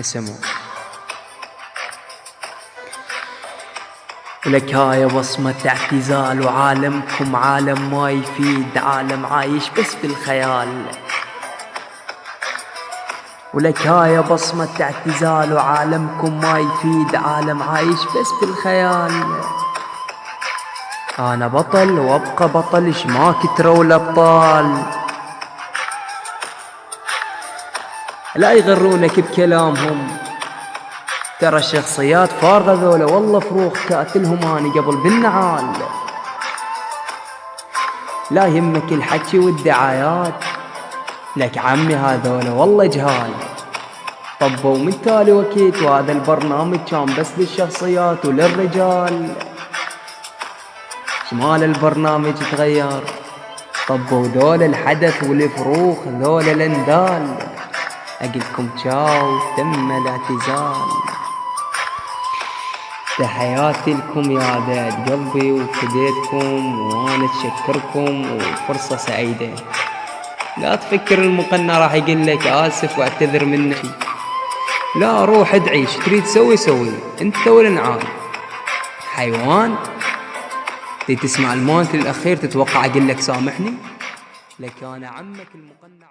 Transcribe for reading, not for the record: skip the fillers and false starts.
اسمعوا. ولك هاي بصمة اعتزال، وعالمكم عالم ما يفيد، عالم عايش بس بالخيال. ولك هاي بصمة اعتزال، وعالمكم ما يفيد، عالم عايش بس بالخيال. أنا بطل وأبقى بطل، ما كتروا الأبطال. لا يغرونك بكلامهم، ترى الشخصيات فارغة ذولا، والله فروخ كاتلهم أنا قبل بالنعال. لا يهمك الحكي والدعايات، لك عمي هذولا والله جهال. طبوا من تالي وكيت، وهذا البرنامج كان بس للشخصيات وللرجال. شمال البرنامج تغير، طبوا ذول الحدث والفروخ ذول الاندال. اقلكم تشاو تم الاعتزال. تحياتي لكم يا عداد قلبي، وفديتكم وانا اتشكركم، وفرصة سعيدة. لا تفكر المقنع راح يقول لك اسف واعتذر منك، لا روح ادعي، شو تريد تسوي سوي انت والانعام. حيوان تسمع المونت الاخير تتوقع اقول لك سامحني؟ لك انا عمك المقنع.